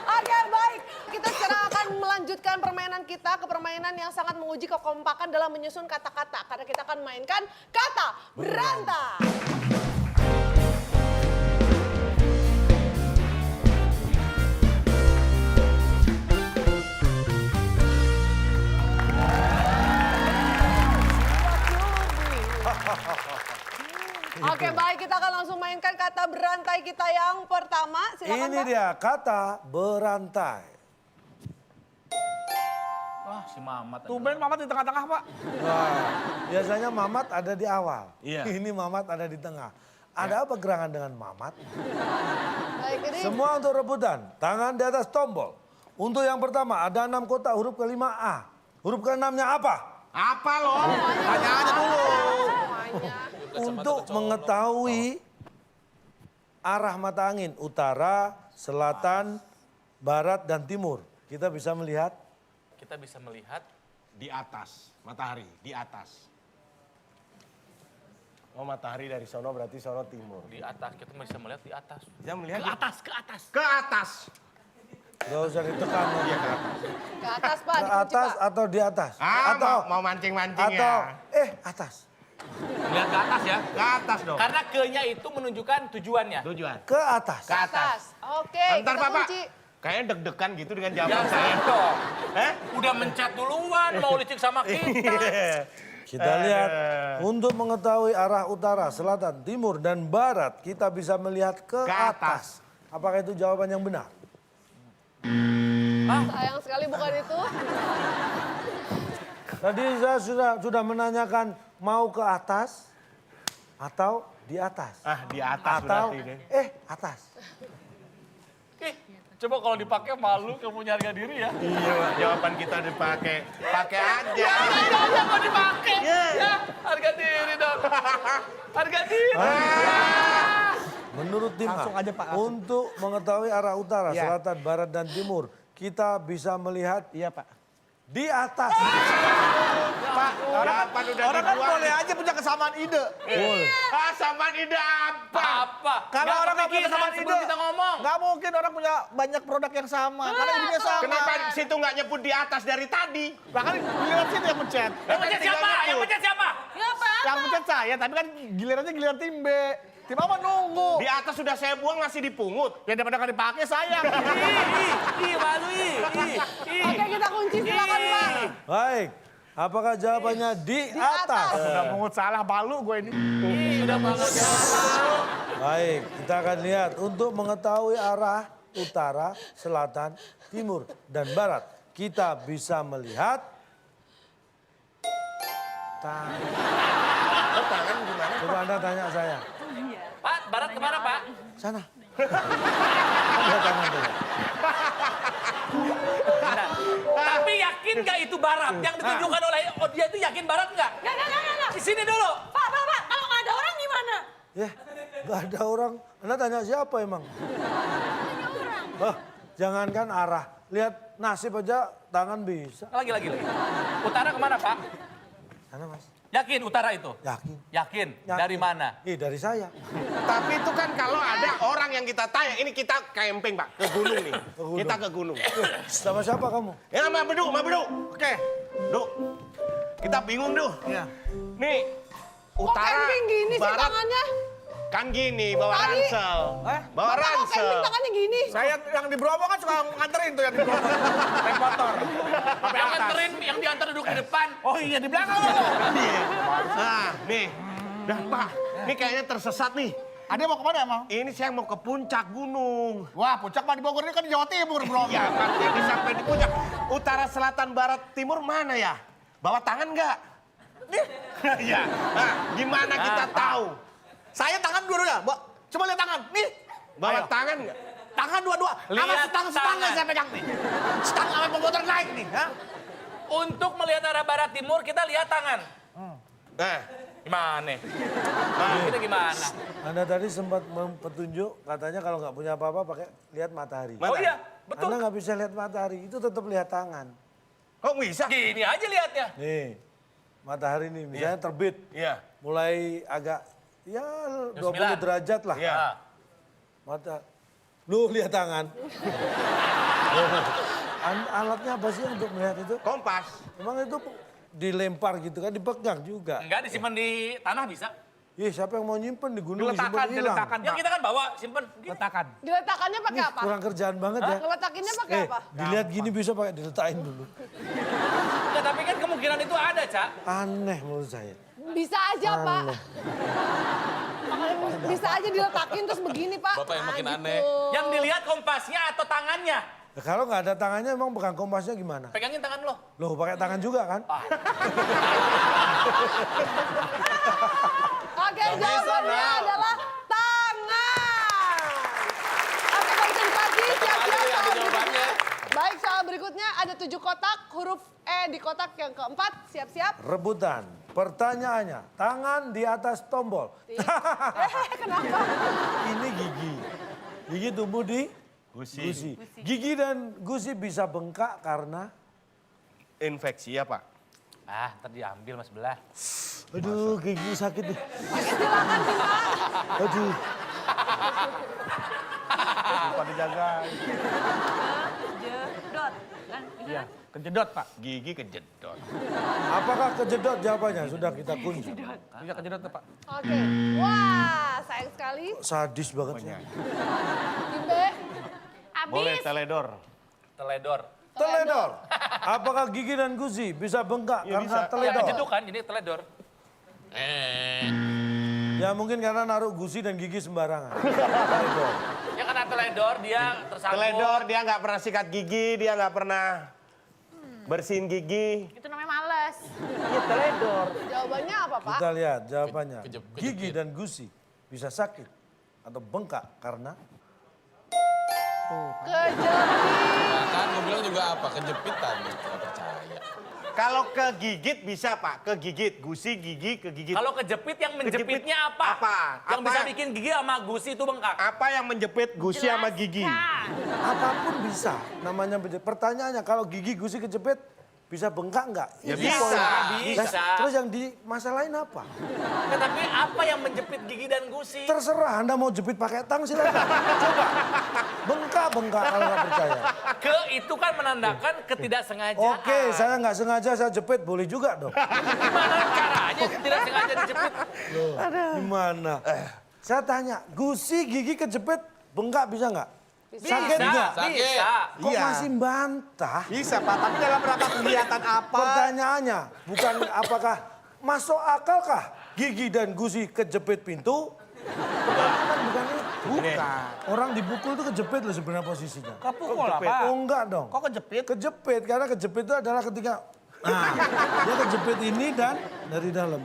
Oke, baik. Kita sekarang akan melanjutkan permainan kita ke permainan yang sangat menguji kekompakan dalam menyusun kata-kata. Karena kita akan mainkan kata berantai. Oke, baik. Kita akan langsung mainkan kata berantai kita yang pertama. Silakan, Ini Pak. dia kata berantai. Si Mamat. Tumben Mamat di tengah-tengah, Pak. Wah, biasanya Mamat ada di awal. Iya. Ini Mamat ada di tengah. Ada apa gerangan dengan Mamat? Baik, ini Semua untuk rebutan. Tangan di atas tombol. Untuk yang pertama ada 6 kotak huruf kelima A. Huruf ke-6-nya apa? Apa lo? Tanya aja dulu. semuanya. Untuk mengetahui arah mata angin utara, selatan, barat, dan timur. Kita bisa melihat Kita bisa melihat Di atas, matahari, di atas. Oh matahari dari sono berarti sono timur. di atas. Kita bisa melihat di atas. Kita melihat Ke atas, ke atas. ke atas. Gak usah ditekan. Iya ke atas. Ke atas, Pak. Ke dikunci, atas Pak. atau di atas? Ah, atau mau mancing-mancing atau ya. atas. Lihat ke atas ya. Ke atas dong. Karena ke-nya itu menunjukkan tujuannya. Tujuan. Ke atas. Ke atas. Oke, Bentar kita Pak. kunci. Kayaknya deg-degan gitu dengan Ya jawaban saya. dong. Eh? Udah mencet duluan, mau licik sama kita. Kita lihat untuk mengetahui arah utara, selatan, timur, dan barat, kita bisa melihat ke Ke atas. Apakah itu jawaban yang benar? Sayang sekali bukan itu. Tadi saya sudah menanyakan mau ke atas atau di atas. Ah di atas Atau berarti deh. atas. Ih, coba kalau dipakai malu kamu punya harga diri ya. Iya, Pak, jawaban kita dipakai. Pakai aja. Aja mau dipakai. Ya, harga diri dong. Harga diri. Menurut tim A, Langsung aja, Pak, langsung. untuk mengetahui arah utara, Ya. selatan, barat, dan timur, kita bisa melihat Iya, Pak. di atas. Pak, Jawaban udah orang kan dibuat. boleh aja punya kesamaan ide. Boleh. Ah samaan ide apa? Apa? Kalau orang nggak punya kesamaan ide, sebelum kita ngomong. nggak mungkin orang punya banyak produk yang sama. Karena idenya sama. Kenapa situ nggak nyebut di atas dari tadi? Bahkan giliran situ yang mencet. Yang pencet siapa? Yang pencet siapa? Ya, Pak. Yang mencet saya, tapi kan gilirannya giliran tim B. Tim A mah nunggu. Di atas sudah saya buang masih dipungut. Ya daripada nggak dipakai sayang. Ih, malu ih. Oke, kita kunci silakan, Pak. Baik, apakah jawabannya di atas? Udah mungut salah balu gue ini. Udah banget ya. Baik, kita akan lihat untuk mengetahui arah utara, selatan, timur, dan barat. Kita bisa melihat tangan. Tangan gimana? Coba Anda tanya saya. Pak, barat kemana, Pak? Sana. Lihat tangan tuh. Tapi yakin nggak itu barat? Yang ditunjukkan oleh dia itu yakin barat nggak? Nggak. Di sini dulu. Pak, kalau nggak ada orang gimana? Ya, nggak ada orang. Anda tanya siapa emang? Jangankan arah. Lihat nasib aja tangan bisa. Lagi. Utara kemana, Pak? Sana mas. Yakin utara itu? Yakin. Yakin. Yakin. Dari mana? Dari saya. Tapi itu kan kalau ada orang yang kita tanya, ini kita camping Pak, ke gunung nih. gunung. Kita ke gunung. Sama siapa kamu? Ya sama Bedu. Oke. Du. Kita bingung, Du. Iya. Nih, Kok utara, camping gini sih barat, tangannya? kan gini, bawa Tadi. ransel. Bawa Bapak kok ransel. camping tangannya gini? Saya yang di Bromo kan suka nganterin tuh yang di Bromo. Naik motor. Sampai Yang atas. nganterin, yang diantar duduk di depan. Oh iya di belakang loh. Nah, nih. Dan Pak, ini kayaknya tersesat nih. Ada yang mau kemana emang? Ini saya mau ke puncak gunung. Wah puncak mah di Bogor ini kan di Jawa Timur bro. Ya, Pak, ini sampai di puncak. Utara, selatan, barat, timur mana ya? Bawa tangan nggak? Nih. Ya. Nah, gimana kita tahu? Saya tangan dua-duanya. Coba lihat tangan. Nih. Bawa Ayo. tangan nggak? Tangan dua-dua. Sama Lihat setangga tangan. saya pegang nih. Setangga sama pemotor naik nih. Ha? Untuk melihat arah barat timur, kita lihat tangan. Nah, Gimana? Kita gimana? Anda tadi sempat petunjuk katanya kalau nggak punya apa-apa pakai lihat matahari. Oh iya, betul. Anda nggak bisa lihat matahari, itu tetap lihat tangan. kok bisa? Gini aja lihatnya. Nih, matahari nih misalnya terbit, Iya. mulai agak ya 20 9. derajat lah. Iya. Nah, Mata, lu lihat tangan. Alatnya apa sih untuk melihat itu? Kompas. Emang itu dilempar gitu kan, dipegang juga. enggak disimpan di tanah bisa. Ih, siapa yang mau nyimpen di gunung Diletakkan, disimpan hilang. diletakkan Yang Pak. kita kan bawa, simpen. Gini. Letakan. Diletakannya pakai apa? Kurang kerjaan banget ya. Ngeletakinnya pakai apa? Dilihat gini bisa pakai diletakin dulu. Enggak, tapi kan kemungkinan itu ada, Cak. Aneh menurut saya. Bisa aja, Pak. Aneh. Bisa aja diletakin terus begini, Pak. Bapak yang makin gitu. aneh. Yang dilihat kompasnya atau tangannya. Kalau nggak ada tangannya emang pegang kompasnya gimana? Pegangin tangan lo. Loh pakai tangan juga kan? Oke, jawabannya adalah tangan. Oke, kalau bisa dikasih, siap-siap ada soal jawabannya. berikutnya. Baik, soal berikutnya ada 7 kotak, huruf E di kotak yang keempat, siap-siap. Rebutan. Pertanyaannya, tangan di atas tombol. Kenapa? Ini gigi. Gigi tumbuh di gusi. Gigi dan gusi bisa bengkak karena... Infeksi ya Pak? Ah, ntar diambil mas belah. Aduh, gigi sakit deh. Silakan Bima. Aduh. Lupa dijaga. Jedot. Kan? Iya, kejedot Pak. Gigi kejedot. Apakah kejedot jawabannya? Sudah kita kunci. Bisa kejedot Pak. Oke, wah sayang sekali. Sadis banget ya. Tim B, Boleh Abis. teledor. Teledor. Teledor. Apakah gigi dan gusi bisa bengkak Iya, karena bisa. Ya teledor? kejeduk kan, jadi teledor. Ya mungkin karena naruh gusi dan gigi sembarangan. Teledor. Ya karena teledor dia tersangkut. Teledor dia nggak pernah sikat gigi, dia nggak pernah bersihin gigi. Itu namanya males. Iya teledor. jawabannya apa Pak? Kita lihat jawabannya. Kejepit. Gigi dan gusi bisa sakit atau bengkak karena... Kejepit. Nah, kan gue bilang juga apa? Kejepitan. Gak percaya. Kalau kegigit bisa Pak, kegigit. Gusi, gigi, kegigit. Kalau kejepit yang menjepitnya apa? Apa? Yang Apa? bisa bikin gigi sama gusi itu bengkak. Apa yang menjepit gusi sama gigi? Apapun bisa namanya. Pertanyaannya kalau gigi gusi kejepit bisa bengkak nggak? Ya Ini bisa, poin. bisa. Terus yang dimasalahin apa? Nah, tapi apa yang menjepit gigi dan gusi? Terserah Anda mau jepit pakai tang silakan. Coba. Bengkak kalau nggak percaya. Ke itu kan menandakan ketidaksengajaan. Oke, saya nggak sengaja saya jepit boleh juga dong. Gimana caranya tidak sengaja dijepit? Loh, gimana? Saya tanya, gusi gigi kejepit bengkak bisa nggak? Sakit nggak? Sakit. Bisa. Kok masih bantah? Bisa Pak, tapi dalam rangka kelihatan apa? Pertanyaannya bukan apakah masuk akalkah gigi dan gusi kejepit pintu? Pertanyaan bukan itu. Bukan. Orang dipukul itu kejepit loh sebenarnya posisinya. Kepukul lah Pak. Oh enggak dong. Kok kejepit? Kejepit, karena kejepit itu adalah ketika... Nah, dia kejepit ini dan dari dalam.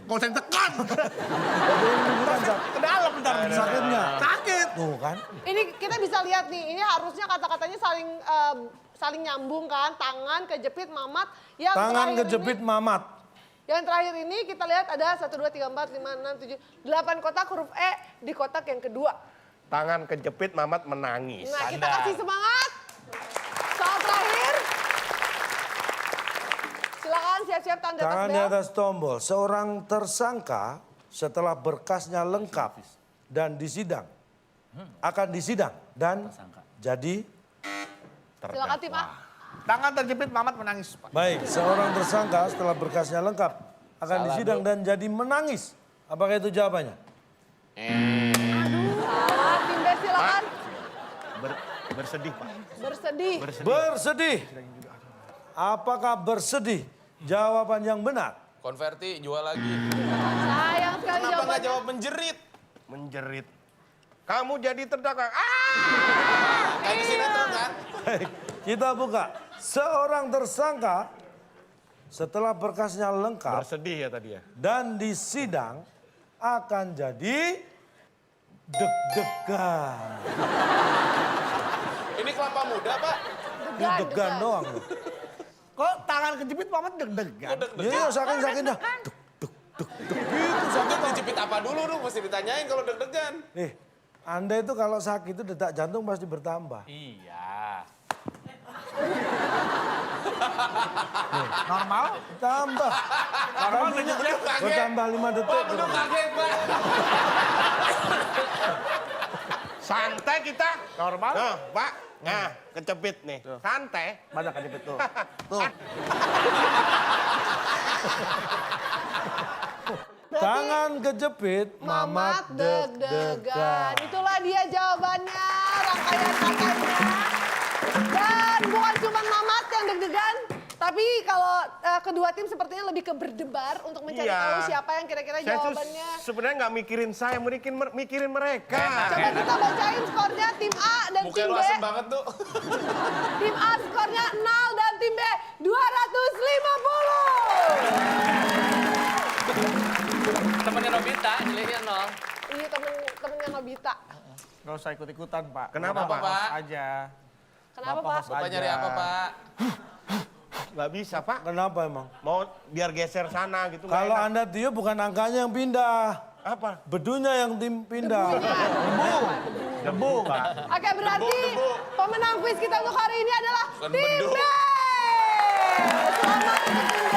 Kok saya tekan? Bukan Ke dalam bentar. sakitnya. Sakit. Tuh kan. Ini kita bisa lihat nih, ini harusnya kata-katanya saling nyambung kan, tangan kejepit, mamat. Yang Tangan terakhir kejepit mamat. Yang terakhir ini kita lihat ada 1, 2, 3, 4, 5, 6, 7, 8 kotak huruf E di kotak yang kedua. Tangan kejepit, mamat menangis. Nah kita kasih semangat. Soal terakhir. Silakan siap-siap tangan di atas Tangan di bel. atas tombol. Seorang tersangka setelah berkasnya lengkap dan disidang. Akan disidang dan jadi... Silakan tim A. Tangan terjepit, Mamat menangis Pak. Baik, seorang tersangka setelah berkasnya lengkap akan disidang dan jadi menangis. Apakah itu jawabannya? Salah, tim B silakan. Bersedih Pak. Bersedih. Bersedih. Apakah bersedih? Jawaban yang benar. Konverti, jual lagi. Sayang sekali Kenapa nggak jawabannya. jawab menjerit? Menjerit. Kamu jadi terdakwa. Kayak di sinetron kan? Baik, kita buka. Seorang tersangka setelah berkasnya lengkap Bersedih ya tadi ya. dan disidang akan jadi deg-degan. Ini kelapa muda, Pak. Deg-degan doang. loh. Kok tangan kejepit Mamat deg-degan? Iya, saking-sakingnya. Deg-deg. Gitu, Sakit dijepit apa dulu dong? Mesti ditanyain kalau deg-degan. Anda itu kalau sakit itu detak jantung pasti bertambah. Iya. Normal? Tambah. Tambahnya bertambah 5 detik. Pak, bener kaget, Pak. Santai kita. Normal. Nah, Pak. Nah, kecepit nih. Santai. Mana kejepit tuh? Tangan kejepit, Mamat mamat deg-degan. deg-degan. Itulah dia jawabannya, rangkaian katanya. Dan bukan cuma Mamat yang deg-degan, Tapi kalau kedua tim sepertinya lebih ke berdebar untuk mencari Iya. tahu siapa yang kira-kira Saya tuh jawabannya. sebenarnya nggak mikirin saya, mikirin mereka. Coba kita bacain skornya tim A dan Muka tim lu B. asem banget tuh. Tim A skornya 0 dan tim B 250. Temennya Nobita, nilainya 0. Iya temennya Nobita. Gak usah ikut-ikutan, Pak. Kenapa, Pak? Pak? Aja. Kenapa Pak? Bapak nyari apa, Pak? Nggak bisa, Pak. Kenapa emang? Mau biar geser sana gitu. nggak Kalau enak. Anda tiup bukan angkanya yang pindah. Apa? Bedunya yang tim pindah. Debu, Pak. Oke berarti pemenang kuis kita untuk hari ini adalah Bukan tim beduk. B. Selamat untuk tim B.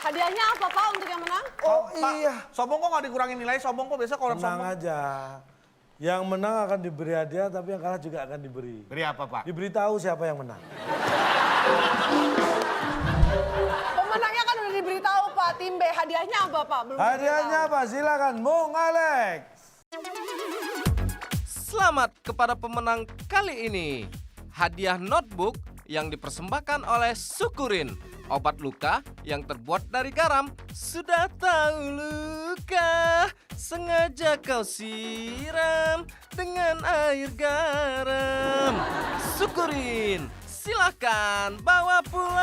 Hadiahnya apa Pak untuk yang menang? Oh Pak, iya. sombong kok nggak dikurangin nilai? Sombong kok biasa kalau Tenang sombong. aja. Yang menang akan diberi hadiah, tapi yang kalah juga akan diberi. Beri apa, Pak? Diberitahu siapa yang menang. Pemenangnya kan udah diberitahu Pak, tim B. Hadiahnya apa Pak? Belum Hadiahnya diberitahu. apa? Silakan, Bung Alex. Selamat kepada pemenang kali ini. Hadiah notebook yang dipersembahkan oleh Syukurin. Obat luka yang terbuat dari garam. Sudah tahu luka, sengaja kau siram dengan air garam. Syukurin, silakan bawa pulang.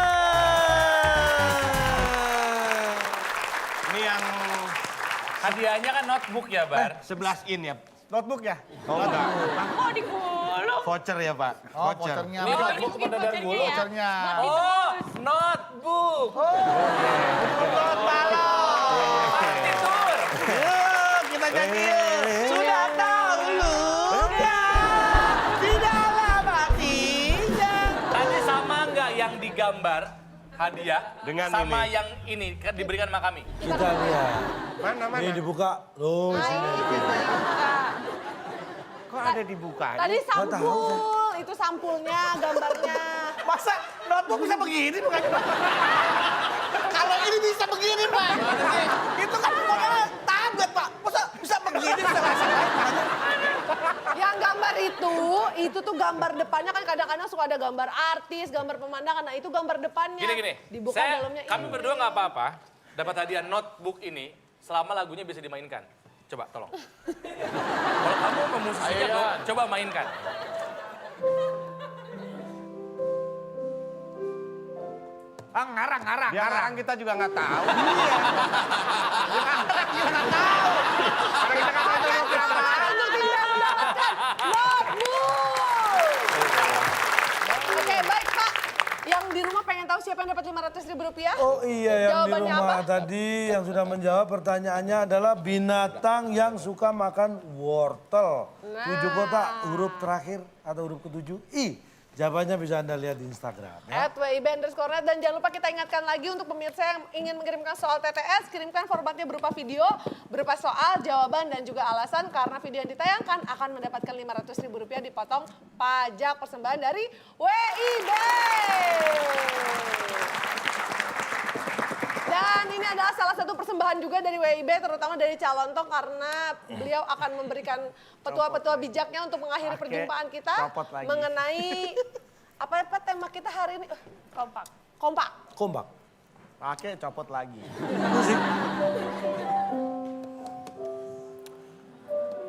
Ini yang Hadiahnya kan notebook ya, Bar? 11 in ya? Notebook ya? Oh, enggak. Kok digulung? Voucher ya, Pak? Oh, vouchernya. Ini Oh, notebook ini pada dari vouchernya bulu. ya? Vouchernya. Oh, notebook. Partitur. Kita jadi sudah tahu lu. Tadi sama nggak yang digambar hadiah Dengan sama ini. yang ini diberikan sama kami? Kita lihat. Mana? Ini dibuka. Loh, sini. Kok ada dibuka? Tadi sampul, itu sampulnya, gambarnya. Masa notebook bisa begini bukan? Kalau ini bisa begini, Pak. Itu kan pokoknya tablet, Pak. Masa bisa begini bisa Yang gambar itu tuh gambar depannya kan kadang-kadang suka ada gambar artis, gambar pemandangan. Nah itu gambar depannya. Gini. Dibuka dalamnya Kami ini. berdua nggak apa-apa dapat hadiah notebook ini selama lagunya bisa dimainkan. Coba tolong. Kalau kamu memusisinya, coba mainkan. ngarang. Dia ngarang kita juga nggak tahu. Oke baik Pak. Yang di rumah pengen tahu siapa yang dapat 500.000 rupiah? Oh iya, yang Jawabannya di rumah apa? tadi yang sudah menjawab pertanyaannya adalah binatang yang suka makan wortel. 7 kotak, huruf terakhir atau huruf ke-7 I. Jawabannya bisa Anda lihat di Instagram. Ya. @wib_net dan jangan lupa kita ingatkan lagi untuk pemirsa yang ingin mengirimkan soal TTS, kirimkan formatnya berupa video, berupa soal, jawaban dan juga alasan karena video yang ditayangkan akan mendapatkan 500.000 rupiah dipotong pajak persembahan dari WIB. Dan ini adalah salah satu persembahan juga dari WIB, terutama dari Calontong karena beliau akan memberikan petua-petua bijaknya untuk mengakhiri perjumpaan kita copot lagi. mengenai apa tema kita hari ini? Kompak. Kompak. Pakai copot lagi. Musik.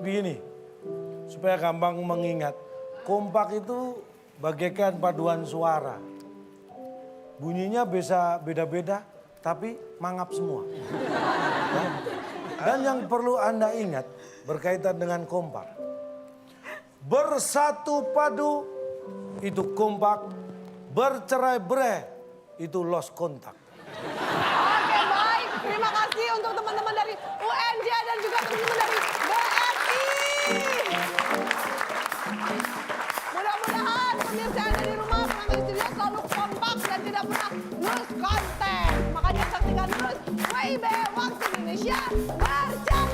Begini, supaya gampang mengingat. Kompak itu bagaikan paduan suara. Bunyinya bisa beda-beda, tapi mangap semua. Ya. Dan yang perlu Anda ingat berkaitan dengan kompak. Bersatu padu itu kompak, bercerai-berai itu lost kontak. Oke baik, terima kasih untuk teman-teman dari UNJ dan juga teman-teman dari BSI. Mudah-mudahan pemirsa yang ada di rumah, penonton di studio selalu kompak dan tidak pernah lose konten. Makanya saksikan terus WIB Waktu Indonesia Bercanda.